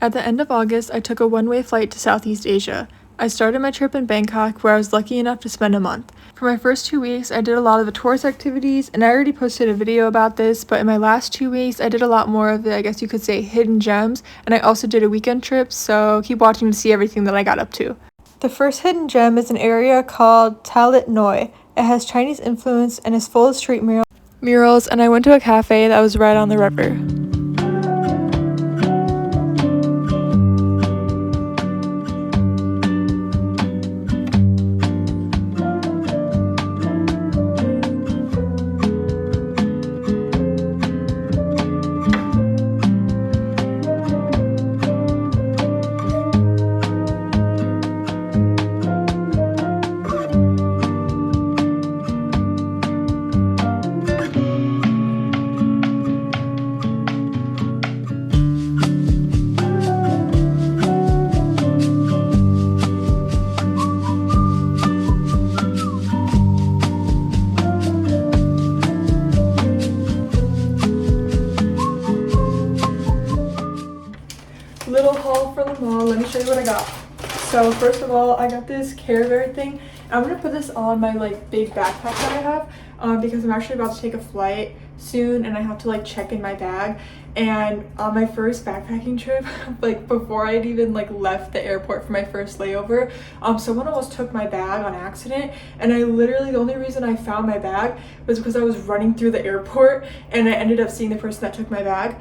At the end of August, I took a one-way flight to Southeast Asia. I started my trip in Bangkok, where I was lucky enough to spend a month. For my first 2 weeks, I did a lot of the tourist activities, and I already posted a video about this, but in my last 2 weeks, I did a lot more of the, I guess you could say, hidden gems, and I also did a weekend trip, so keep watching to see everything that I got up to. The first hidden gem is an area called Talit Noi. It has Chinese influence and is full of street murals, and I went to a cafe that was right on the river. Little haul for the mall. Let me show you what I got. So first of all, I got this Care Bear thing. I'm gonna put this on my like big backpack that I have because I'm actually about to take a flight soon and I have to like check in my bag. And on my first backpacking trip, like before I'd even like left the airport for my first layover, someone almost took my bag on accident, and I literally, the only reason I found my bag was because I was running through the airport and I ended up seeing the person that took my bag.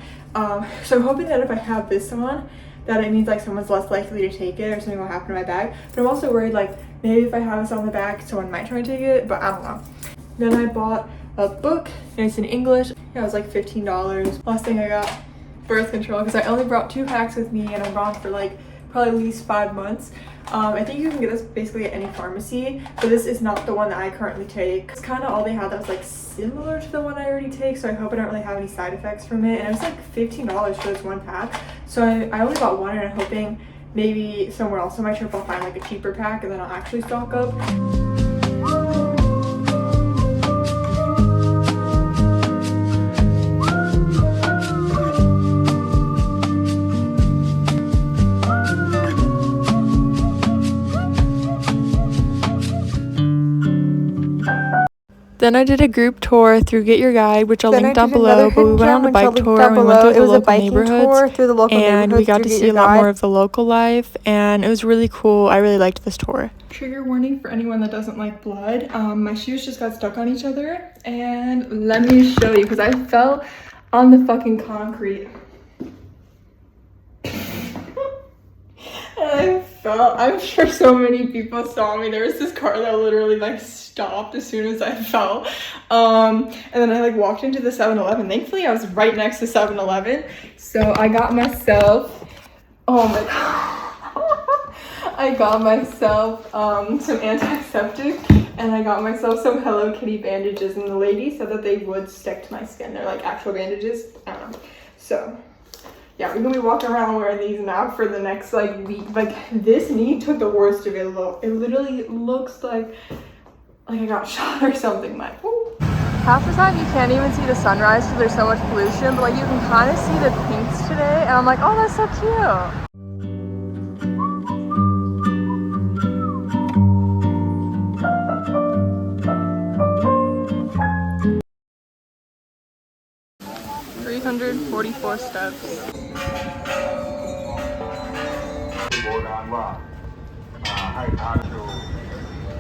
So I'm hoping that if I have this on, that it means like someone's less likely to take it or something will happen to my bag. But I'm also worried like maybe if I have this on the back, someone might try and take it, but I don't know. Then I bought a book and it's in English. Yeah, it was like $15. Last thing I got, birth control, because I only brought 2 packs with me and I'm gone for like probably at least 5 months. I think you can get this basically at any pharmacy, but this is not the one that I currently take. It's kind of all they had that was like similar to the one I already take, so I hope I don't really have any side effects from it. And it was like $15 for this 1 pack, so I only bought 1 and I'm hoping maybe somewhere else on my trip I'll find like a cheaper pack and then I'll actually stock up. Then I did a group tour through Get Your Guide, which I'll link down below, but we went on a bike tour and we went through the local neighborhoods, and we got to see a lot more of the local life, and it was really cool. I really liked this tour. Trigger warning for anyone that doesn't like blood. My shoes just got stuck on each other, and let me show you, because I fell on the fucking concrete. And I fell. I'm sure so many people saw me. There was this car that literally like stopped as soon as I fell. And then I like walked into the 7-Eleven. Thankfully I was right next to 7-Eleven. So I got myself, oh my god. I got myself some antiseptic and I got myself some Hello Kitty bandages, and the lady said that they would stick to my skin. They're like actual bandages. I don't know. So yeah, we're gonna be walking around wearing these now for the next like week. Like this knee took the worst of it. Look, it literally looks like I got shot or something. Like, woo. Half the time you can't even see the sunrise because there's so much pollution, but like you can kind of see the pinks today, and I'm like, oh, that's so cute. $344 steps.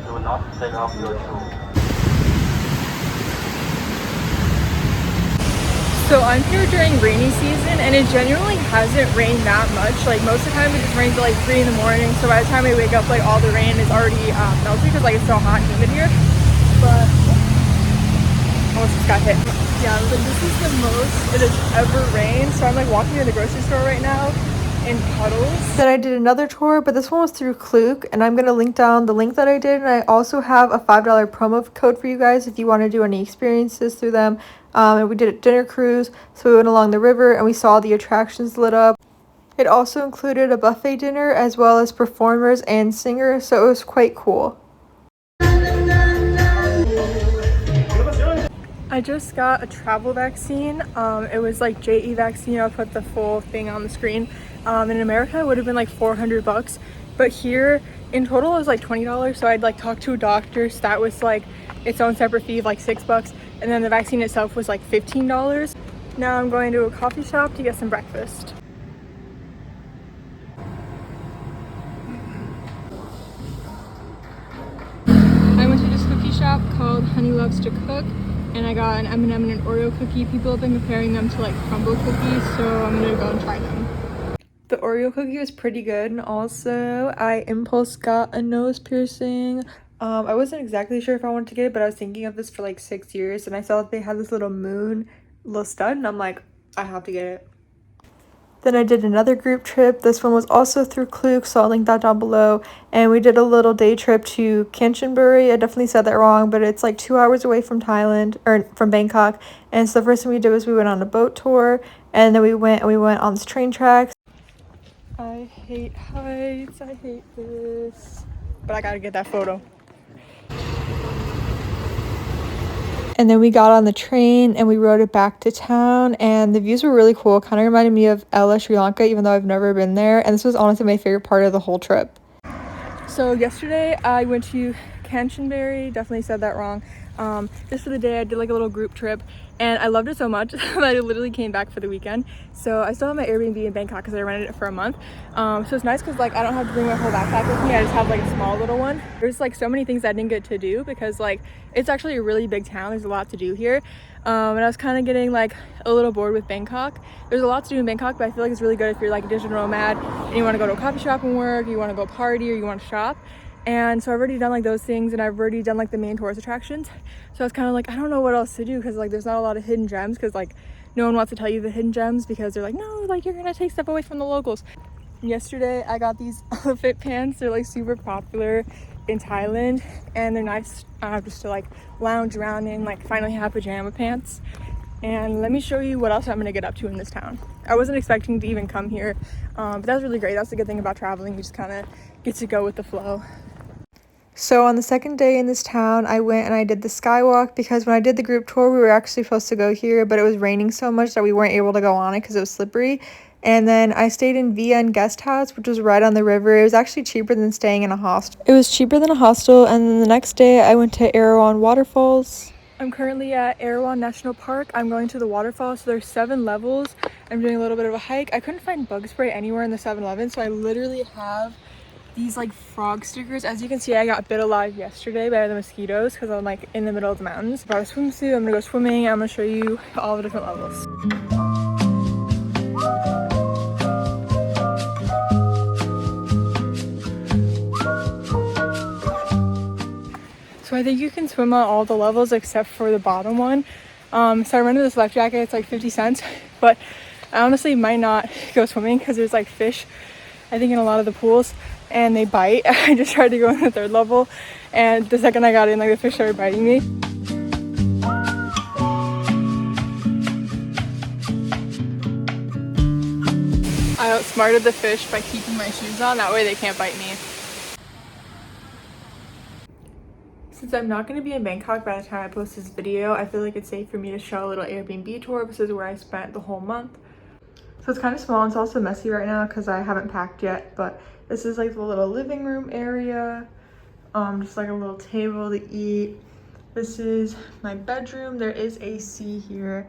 Do not take off your shoes. So I'm here during rainy season, and it genuinely hasn't rained that much. Like most of the time it just rains at like 3 in the morning, so by the time we wake up, like all the rain is already melted because like it's so hot and humid here. But almost just got hit. Yeah, like this is the most it has ever rained, so I'm like walking to the grocery store right now in puddles. Then I did another tour, but this one was through Klook, and I'm gonna link down the link that I did, and I also have a $5 promo code for you guys if you want to do any experiences through them. And we did a dinner cruise, so we went along the river and we saw the attractions lit up. It also included a buffet dinner as well as performers and singers, so it was quite cool. I just got a travel vaccine. It was like JE vaccine. I'll put the full thing on the screen. In America it would have been like 400 bucks, but here in total it was like $20. So I'd like talk to a doctor, so that was like its own separate fee of like $6, and then the vaccine itself was like $15. Now I'm going to a coffee shop to get some breakfast. I went to this cookie shop called Honey Loves to Cook, and I got an M&M and an Oreo cookie. People have been comparing them to like crumble cookies, so I'm gonna go and try them. The Oreo cookie was pretty good, and also I impulse got a nose piercing. I wasn't exactly sure if I wanted to get it, but I was thinking of this for like 6 years, and I saw that they had this little moon little stud, and I'm like, I have to get it. Then I did another group trip. This one was also through Klook, so I'll link that down below. And we did a little day trip to Kanchanaburi. I definitely said that wrong, but it's like 2 hours away from Thailand, or from Bangkok. And so the first thing we did was we went on a boat tour, and then we went on this train tracks. I hate heights. I hate this. But I gotta get that photo. And then we got on the train and we rode it back to town, and the views were really cool. Kind of reminded me of Ella, Sri Lanka, even though I've never been there. And this was honestly my favorite part of the whole trip. So yesterday I went to Kanchanaburi, definitely said that wrong. Just for the day I did like a little group trip, and I loved it so much that I literally came back for the weekend. So I still have my Airbnb in Bangkok because I rented it for a month. So it's nice because like I don't have to bring my whole backpack with me. I just have like a small little one. There's like so many things I didn't get to do because like it's actually a really big town. There's a lot to do here. And I was kind of getting like a little bored with Bangkok. There's a lot to do in Bangkok, but I feel like it's really good if you're like a digital nomad and you want to go to a coffee shop and work, you want to go party, or you want to shop. And so I've already done like those things, and I've already done like the main tourist attractions. So I was kind of like, I don't know what else to do because like there's not a lot of hidden gems, because like no one wants to tell you the hidden gems because they're like, no, like you're gonna take stuff away from the locals. Yesterday I got these elephant pants. They're like super popular in Thailand, and they're nice just to like lounge around in, like finally have pajama pants. And let me show you what else I'm gonna get up to in this town. I wasn't expecting to even come here, but that was really great. That's the good thing about traveling. You just kind of get to go with the flow. So on the second day in this town, I went and I did the skywalk, because when I did the group tour, we were actually supposed to go here, but it was raining so much that we weren't able to go on it because it was slippery. And then I stayed in VN Guest House, which was right on the river. It was actually cheaper than staying in a hostel. And then the next day I went to Erawan Waterfalls. I'm currently at Erawan National Park. I'm going to the waterfall. So there's 7 levels. I'm doing a little bit of a hike. I couldn't find bug spray anywhere in the 7-Eleven, so I literally have these like frog stickers. As you can see, I got bit alive yesterday by the mosquitoes because I'm like in the middle of the mountains. Brought a swimsuit. I'm gonna go swimming. I'm gonna show you all the different levels. So I think you can swim on all the levels except for the bottom one. So I rented this life jacket. It's like 50 cents, but I honestly might not go swimming because there's like fish, I think, in a lot of the pools, and they bite. I just tried to go in the 3rd level, and the second I got in, like the fish started biting me. I outsmarted the fish by keeping my shoes on, that way they can't bite me. Since I'm not going to be in Bangkok by the time I post this video, I feel like it's safe for me to show a little Airbnb tour. This is where I spent the whole month. So it's kind of small. It's also messy right now because I haven't packed yet, but this is like the little living room area. Just like a little table to eat. This is my bedroom. There is AC here.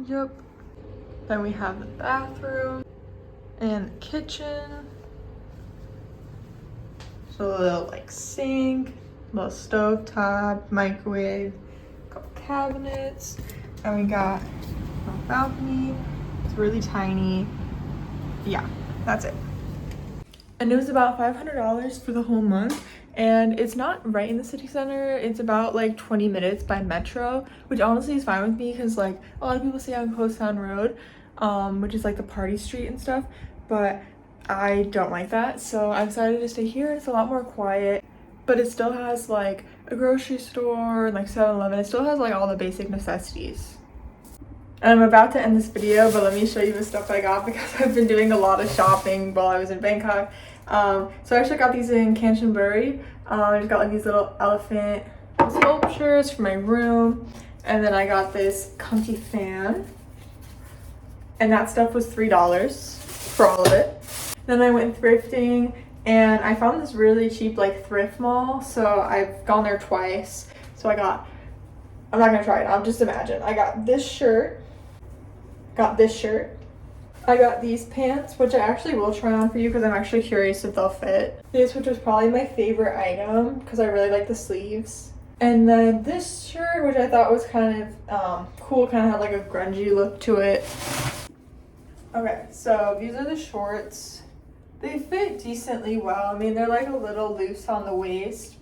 Yep. Then we have the bathroom and the kitchen. So a little like sink, little stove top, microwave, a couple cabinets, and we got a balcony. It's really tiny. Yeah, that's it. And it was about $500 for the whole month, and it's not right in the city center. It's about like 20 minutes by metro, which honestly is fine with me because like a lot of people stay on Coast Town Road, which is like the party street and stuff, but I don't like that, so I decided to stay here. It's a lot more quiet, but it still has like a grocery store and like 7-Eleven. It still has like all the basic necessities. And I'm about to end this video, but let me show you the stuff I got because I've been doing a lot of shopping while I was in Bangkok. So I actually got these in Kanchanaburi. I just got like these little elephant sculptures for my room, and then I got this comfy fan. and that stuff was $3 for all of it. Then I went thrifting and I found this really cheap like thrift mall, so I've gone there twice. So I'm not gonna try it on, just imagine. I got this shirt, I got these pants, which I actually will try on for you because I'm actually curious if they'll fit. This, which was probably my favorite item because I really like the sleeves. And then this shirt, which I thought was kind of cool, kind of had like a grungy look to it. Okay, so these are the shorts. They fit decently well. I mean, they're like a little loose on the waist,